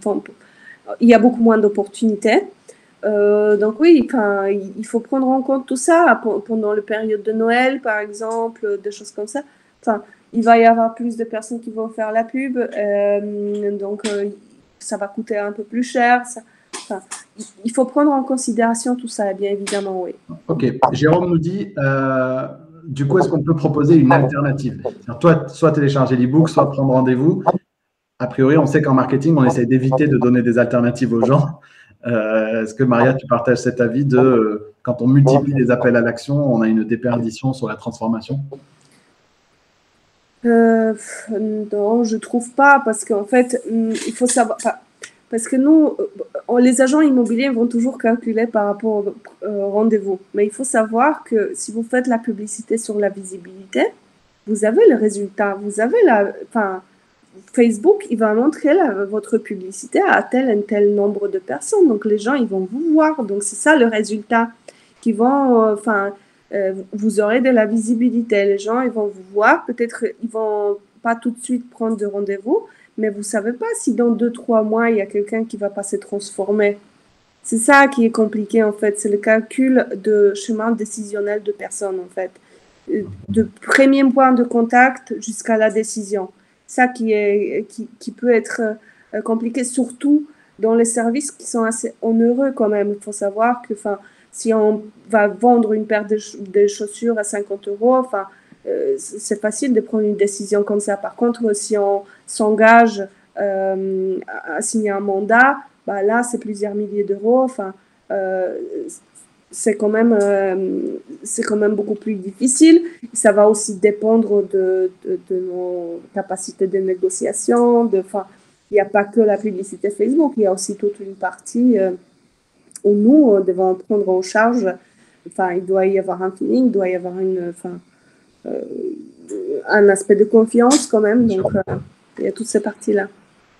y a beaucoup moins d'opportunités. Donc oui, il faut prendre en compte tout ça pendant la période de Noël, par exemple, des choses comme ça. Enfin, il va y avoir plus de personnes qui vont faire la pub, donc ça va coûter un peu plus cher. Il faut prendre en considération tout ça, bien évidemment, oui. Ok, Jérôme nous dit, du coup, est-ce qu'on peut proposer une alternative? Toi, soit télécharger l'e-book, soit prendre rendez-vous. A priori, on sait qu'en marketing, on essaie d'éviter de donner des alternatives aux gens. Est-ce que Maria, tu partages cet avis de quand on multiplie les appels à l'action, on a une déperdition sur la transformation? Non, je trouve pas, parce qu'en fait, il faut savoir, parce que nous, les agents immobiliers vont toujours calculer par rapport au rendez-vous. Mais il faut savoir que si vous faites la publicité sur la visibilité, vous avez le résultat, vous avez Facebook, il va montrer votre publicité à tel et tel nombre de personnes. Donc, les gens, ils vont vous voir. Donc, c'est ça le résultat qui vont, vous aurez de la visibilité. Les gens, ils vont vous voir. Peut-être, ils vont pas tout de suite prendre de rendez-vous, mais vous savez pas si dans 2-3 mois, il y a quelqu'un qui va pas se transformer. C'est ça qui est compliqué, en fait. C'est le calcul de chemin décisionnel de personnes, en fait. De premier point de contact jusqu'à la décision. Ça qui peut être compliqué, surtout dans les services qui sont assez onéreux quand même. Il faut savoir que si on va vendre une paire de chaussures à 50 €, c'est facile de prendre une décision comme ça. Par contre, si on s'engage à signer un mandat, bah là, c'est plusieurs milliers d'euros. C'est quand même beaucoup plus difficile. Ça va aussi dépendre de nos capacités de négociation. Il n'y a pas que la publicité Facebook, il y a aussi toute une partie où nous devons prendre en charge. Il doit y avoir un feeling, il doit y avoir un aspect de confiance quand même. Donc, il y a toutes ces parties-là.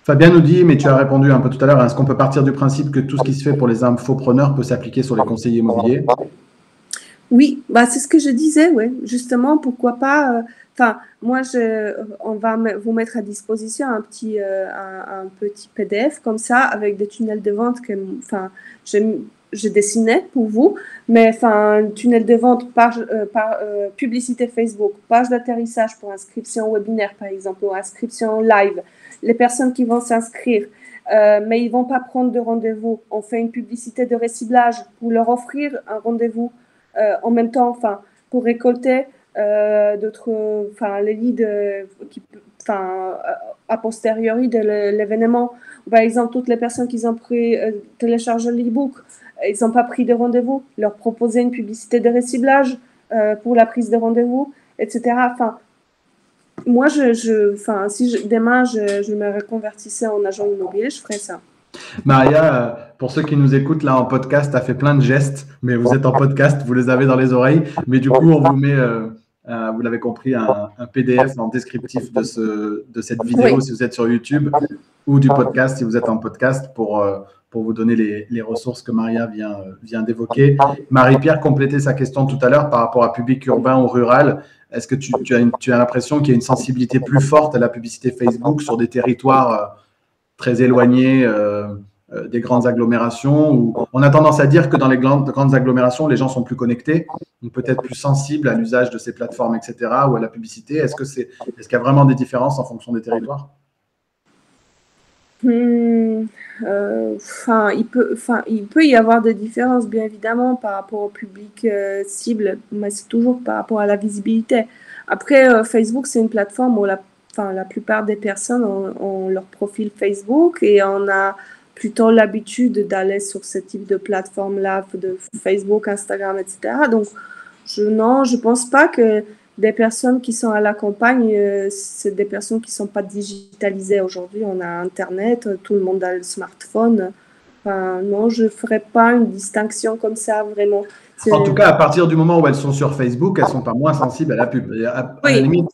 Fabien nous dit, mais tu as répondu un peu tout à l'heure, est-ce qu'on peut partir du principe que tout ce qui se fait pour les infopreneurs peut s'appliquer sur les conseillers immobiliers? Oui, c'est ce que je disais, oui. Justement, pourquoi pas. Moi, on va vous mettre à disposition un petit PDF comme ça avec des tunnels de vente que, je dessinais pour vous, mais tunnel de vente par publicité Facebook, page d'atterrissage pour inscription webinaire par exemple, ou inscription live. Les personnes qui vont s'inscrire, mais ils vont pas prendre de rendez-vous. On fait une publicité de réciblage pour leur offrir un rendez-vous en même temps, pour récolter les leads a posteriori de l'événement. Par exemple, toutes les personnes qui ont téléchargé l'e-book, ils n'ont pas pris de rendez-vous, leur proposer une publicité de réciblage pour la prise de rendez-vous, etc. Moi, si demain je me reconvertissais en agent immobilier, je ferais ça. Maria, pour ceux qui nous écoutent là en podcast, a fait plein de gestes, mais vous êtes en podcast, vous les avez dans les oreilles. Mais du coup, on vous met, vous l'avez compris, un PDF en descriptif de cette vidéo Oui. si vous êtes sur YouTube ou du podcast si vous êtes en podcast pour vous donner les ressources que Maria vient d'évoquer. Marie-Pierre complétait sa question tout à l'heure par rapport à public urbain ou rural. Est-ce que tu as l'impression qu'il y a une sensibilité plus forte à la publicité Facebook sur des territoires très éloignés des grandes agglomérations où on a tendance à dire que dans les grandes agglomérations, les gens sont plus connectés, donc peut-être plus sensibles à l'usage de ces plateformes, etc., ou à la publicité. Est-ce qu'il y a vraiment des différences en fonction des territoires? Il peut y avoir des différences, bien évidemment, par rapport au public cible, mais c'est toujours par rapport à la visibilité. Après, Facebook, c'est une plateforme où la plupart des personnes ont leur profil Facebook et on a plutôt l'habitude d'aller sur ce type de plateforme-là, de Facebook, Instagram, etc. Donc, je pense pas que des personnes qui sont à la campagne, c'est des personnes qui ne sont pas digitalisées. Aujourd'hui, on a Internet, tout le monde a le smartphone. Enfin, non, je ne ferais pas une distinction comme ça, vraiment. En tout cas, à partir du moment où elles sont sur Facebook, elles ne sont pas moins sensibles à la pub. À la limite,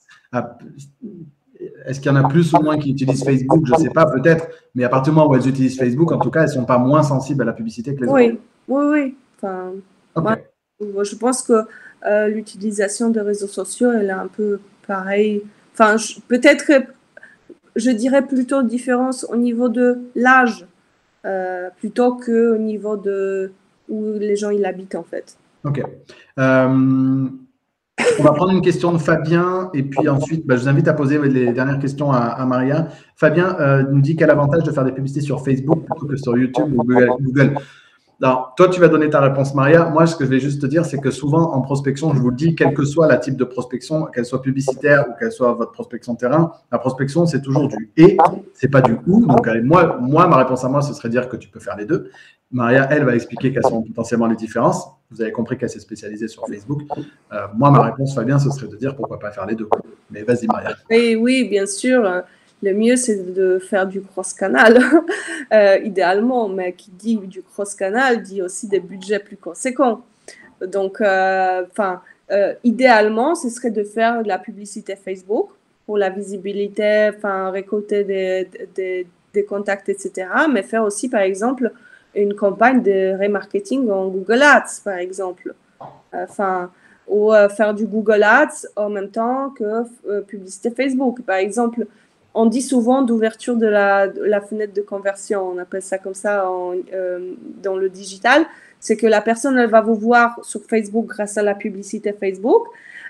est-ce qu'il y en a plus ou moins qui utilisent Facebook? Je ne sais pas, peut-être. Mais à partir du moment où elles utilisent Facebook, en tout cas, elles ne sont pas moins sensibles à la publicité que les autres. Oui. Enfin, moi, je pense que l'utilisation des réseaux sociaux, elle est un peu pareille. Enfin, peut-être que je dirais plutôt différence au niveau de l'âge plutôt qu'au niveau de où les gens ils habitent en fait. Ok. On va prendre une question de Fabien et puis ensuite, je vous invite à poser les dernières questions à Maria. Fabien nous dit quel avantage de faire des publicités sur Facebook plutôt que sur YouTube ou Google. Alors, toi, tu vas donner ta réponse, Maria. Moi, ce que je vais juste te dire, c'est que souvent, en prospection, je vous le dis, quel que soit la type de prospection, qu'elle soit publicitaire ou qu'elle soit votre prospection terrain, la prospection, c'est toujours du « et », c'est pas du « ou ». Donc, moi, ma réponse à moi, ce serait dire que tu peux faire les deux. Maria, elle, va expliquer quelles sont potentiellement les différences. Vous avez compris qu'elle s'est spécialisée sur Facebook. Moi, ma réponse, Fabien, ce serait de dire pourquoi pas faire les deux. Mais vas-y, Maria. Oui, bien sûr. Le mieux, c'est de faire du cross-canal, idéalement. Mais qui dit du cross-canal dit aussi des budgets plus conséquents. Donc, idéalement, ce serait de faire de la publicité Facebook pour la visibilité, récolter des contacts, etc. Mais faire aussi, par exemple, une campagne de remarketing en Google Ads, par exemple. Ou faire du Google Ads en même temps que publicité Facebook. Par exemple, on dit souvent d'ouverture de la fenêtre de conversion, on appelle ça comme ça dans le digital, c'est que la personne, elle va vous voir sur Facebook grâce à la publicité Facebook.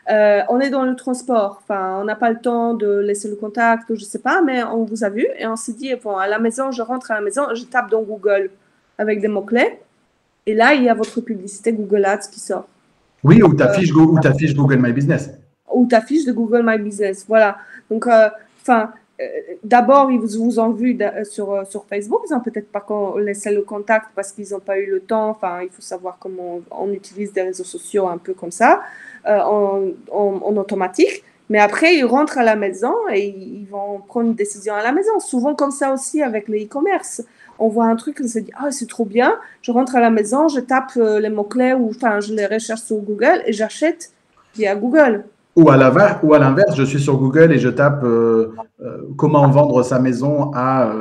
On est dans le transport, on n'a pas le temps de laisser le contact, je ne sais pas, mais on vous a vu et on s'est dit, bon, à la maison, je rentre à la maison, je tape dans Google avec des mots-clés et là, il y a votre publicité Google Ads qui sort. Oui, ou ta fiche Google My Business. Ou ta fiche de Google My Business, voilà. Donc, d'abord, ils vous ont vu sur Facebook. Ils n'ont peut-être pas laissé le contact parce qu'ils n'ont pas eu le temps. Il faut savoir comment on utilise des réseaux sociaux un peu comme ça, en automatique. Mais après, ils rentrent à la maison et ils vont prendre une décision à la maison. Souvent comme ça aussi avec le e-commerce. On voit un truc, on se dit « Ah, c'est trop bien ». Je rentre à la maison, je tape les mots-clés ou je les recherche sur Google et j'achète via Google. Ou à l'inverse, je suis sur Google et je tape comment vendre sa maison à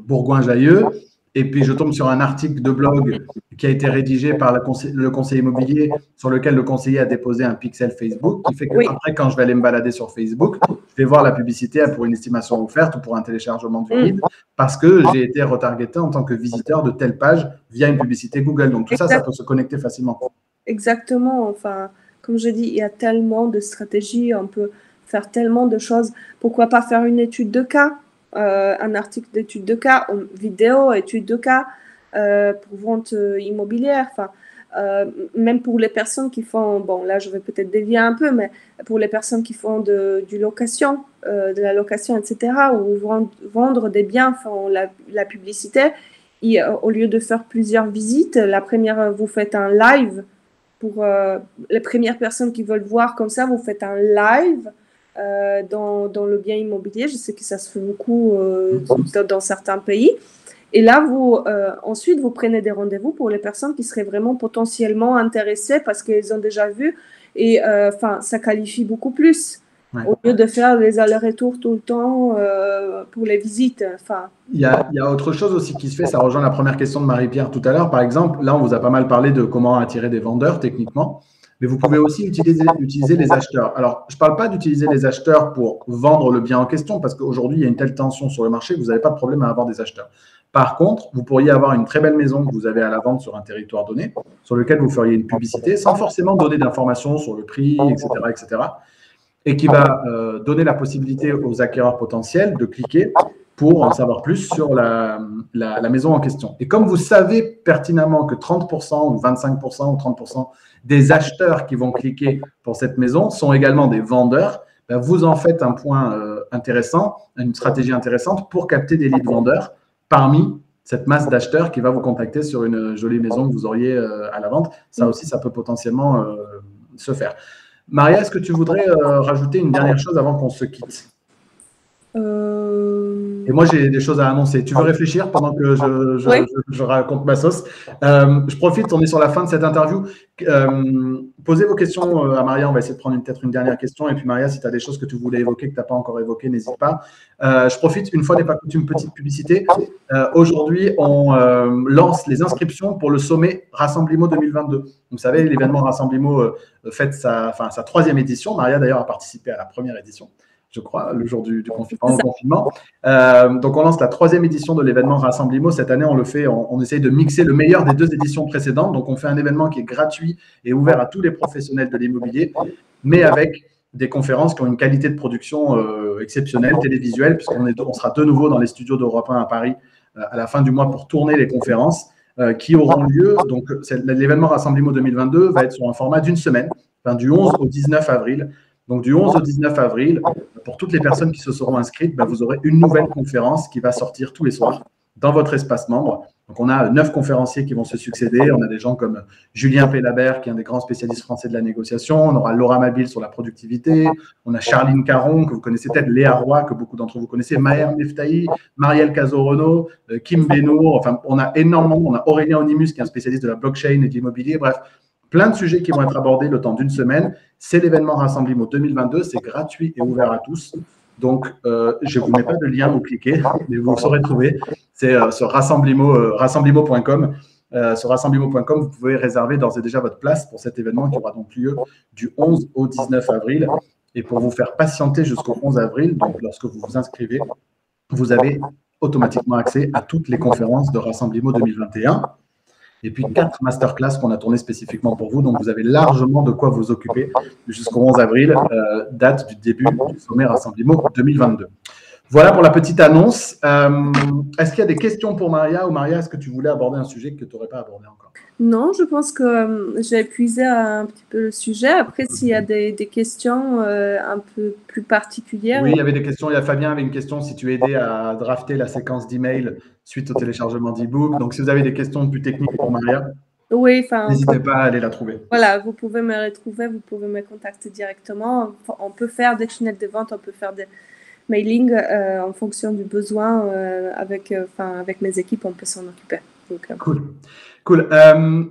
Bourgoin-Jallieu. Et puis, je tombe sur un article de blog qui a été rédigé par le conseiller immobilier sur lequel le conseiller a déposé un pixel Facebook qui fait que après, quand je vais aller me balader sur Facebook, je vais voir la publicité pour une estimation offerte ou pour un téléchargement du guide parce que j'ai été retargeté en tant que visiteur de telle page via une publicité Google. Donc, tout ça, ça peut se connecter facilement. Exactement. Comme je dis, il y a tellement de stratégies, on peut faire tellement de choses. Pourquoi pas faire une étude de cas, un article d'étude de cas, une vidéo, étude de cas pour vente immobilière. Même pour les personnes qui font, bon là je vais peut-être dévier un peu, mais pour les personnes qui font de la location, etc., ou vendre des biens, font la publicité, au lieu de faire plusieurs visites, la première, vous faites un live. Pour les premières personnes qui veulent voir comme ça, vous faites un live dans le bien immobilier. Je sais que ça se fait beaucoup dans certains pays. Et là, ensuite, vous prenez des rendez-vous pour les personnes qui seraient vraiment potentiellement intéressées parce qu'elles ont déjà vu. Et ça qualifie beaucoup plus. Ouais. Au lieu de faire les allers-retours tout le temps pour les visites. Il y a autre chose aussi qui se fait, ça rejoint la première question de Marie-Pierre tout à l'heure. Par exemple, là, on vous a pas mal parlé de comment attirer des vendeurs techniquement, mais vous pouvez aussi utiliser les acheteurs. Alors, je ne parle pas d'utiliser les acheteurs pour vendre le bien en question, parce qu'aujourd'hui, il y a une telle tension sur le marché que vous n'avez pas de problème à avoir des acheteurs. Par contre, vous pourriez avoir une très belle maison que vous avez à la vente sur un territoire donné, sur lequel vous feriez une publicité, sans forcément donner d'informations sur le prix, etc., et qui va donner la possibilité aux acquéreurs potentiels de cliquer pour en savoir plus sur la maison en question. Et comme vous savez pertinemment que 30% ou 25% ou 30% des acheteurs qui vont cliquer pour cette maison sont également des vendeurs, ben vous en faites un point intéressant, une stratégie intéressante pour capter des leads vendeurs parmi cette masse d'acheteurs qui va vous contacter sur une jolie maison que vous auriez à la vente. Ça aussi, ça peut potentiellement se faire. Maria, est-ce que tu voudrais rajouter une dernière chose avant qu'on se quitte? Et moi, j'ai des choses à annoncer. Tu veux réfléchir pendant que je raconte ma sauce? Je profite, on est sur la fin de cette interview. Posez vos questions à Maria. On va essayer de prendre peut-être une dernière question. Et puis, Maria, si tu as des choses que tu voulais évoquer, que tu n'as pas encore évoquées, n'hésite pas. Je profite, une fois n'est pas coutume, petite publicité. Aujourd'hui, on lance les inscriptions pour le sommet Rassemblimo 2022. Vous savez, l'événement Rassemblimo fête sa 3e édition. Maria, d'ailleurs, a participé à la première édition, je crois, le jour du confinement. Donc, on lance la 3e édition de l'événement Rassemblimo. Cette année, on le fait, on essaye de mixer le meilleur des 2 éditions précédentes. Donc, on fait un événement qui est gratuit et ouvert à tous les professionnels de l'immobilier, mais avec des conférences qui ont une qualité de production exceptionnelle, télévisuelle, puisqu'on sera de nouveau dans les studios d'Europe 1 à Paris à la fin du mois pour tourner les conférences qui auront lieu. Donc, l'événement Rassemblimo 2022 va être sur un format d'une semaine, du 11 au 19 avril. Donc, du 11 au 19 avril, pour toutes les personnes qui se seront inscrites, vous aurez une nouvelle conférence qui va sortir tous les soirs dans votre espace membre. Donc, on a 9 conférenciers qui vont se succéder. On a des gens comme Julien Pellabert, qui est un des grands spécialistes français de la négociation. On aura Laura Mabille sur la productivité. On a Charline Caron, que vous connaissez peut-être, Léa Roy, que beaucoup d'entre vous connaissez, Maher Meftahi, Marielle Cazoreno, Kim Benour. Enfin, on a énormément. On a Aurélien Onimus, qui est un spécialiste de la blockchain et de l'immobilier. Bref, plein de sujets qui vont être abordés le temps d'une semaine. C'est l'événement Rassemblimo 2022. C'est gratuit et ouvert à tous. Donc, je ne vous mets pas de lien, vous cliquez, mais vous saurez trouver. C'est sur rassemblimo.com. Sur rassemblimo.com, vous pouvez réserver d'ores et déjà votre place pour cet événement qui aura donc lieu du 11 au 19 avril. Et pour vous faire patienter jusqu'au 11 avril, donc lorsque vous vous inscrivez, vous avez automatiquement accès à toutes les conférences de Rassemblimo 2021. Et puis 4 masterclass qu'on a tournées spécifiquement pour vous. Donc, vous avez largement de quoi vous occuper jusqu'au 11 avril, date du début du sommet Rassemblimo 2022. Voilà pour la petite annonce. Est-ce qu'il y a des questions pour Maria? Ou Maria, est-ce que tu voulais aborder un sujet que tu n'aurais pas abordé encore? Non, je pense que j'ai épuisé un petit peu le sujet. Après, s'il y a des questions un peu plus particulières. Oui, il y avait des questions. Il y a Fabien avec une question, si tu aidais à drafter la séquence d'email suite au téléchargement d'e-book. Donc, si vous avez des questions plus techniques pour Maria, oui, n'hésitez pas à aller la trouver. Voilà, vous pouvez me retrouver, vous pouvez me contacter directement. On peut faire des tunnels de vente, on peut faire des mailing en fonction du besoin. Avec mes équipes, on peut s'en occuper. Donc, Cool.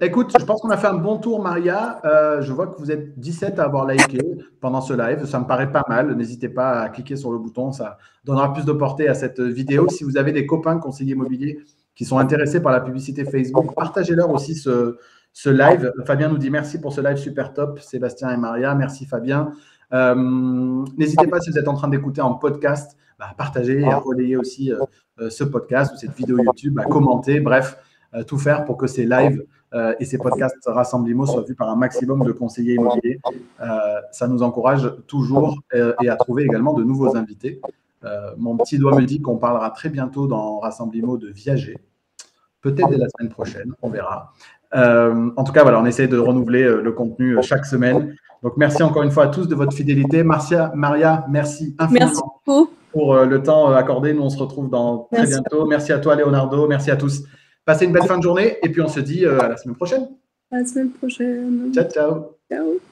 Écoute, je pense qu'on a fait un bon tour, Maria. Je vois que vous êtes 17 à avoir liké pendant ce live. Ça me paraît pas mal. N'hésitez pas à cliquer sur le bouton. Ça donnera plus de portée à cette vidéo. Si vous avez des copains conseillers immobiliers qui sont intéressés par la publicité Facebook, partagez-leur aussi ce live. Fabien nous dit merci pour ce live super top. Sébastien et Maria, merci Fabien. N'hésitez pas, si vous êtes en train d'écouter en podcast, à partager et à relayer aussi ce podcast ou cette vidéo YouTube, à commenter, bref, tout faire pour que ces lives et ces podcasts Rassemblimo soient vus par un maximum de conseillers immobiliers. Ça nous encourage toujours et à trouver également de nouveaux invités. Mon petit doigt me dit qu'on parlera très bientôt dans Rassemblimo de viager, peut-être dès la semaine prochaine, on verra. En tout cas, voilà, on essaie de renouveler le contenu chaque semaine. Donc, merci encore une fois à tous de votre fidélité. Maria, merci infiniment pour le temps accordé. Nous, on se retrouve dans très bientôt. Merci à toi, Leonardo. Merci à tous. Passez une belle fin de journée et puis on se dit à la semaine prochaine. À la semaine prochaine. Ciao, ciao. Ciao.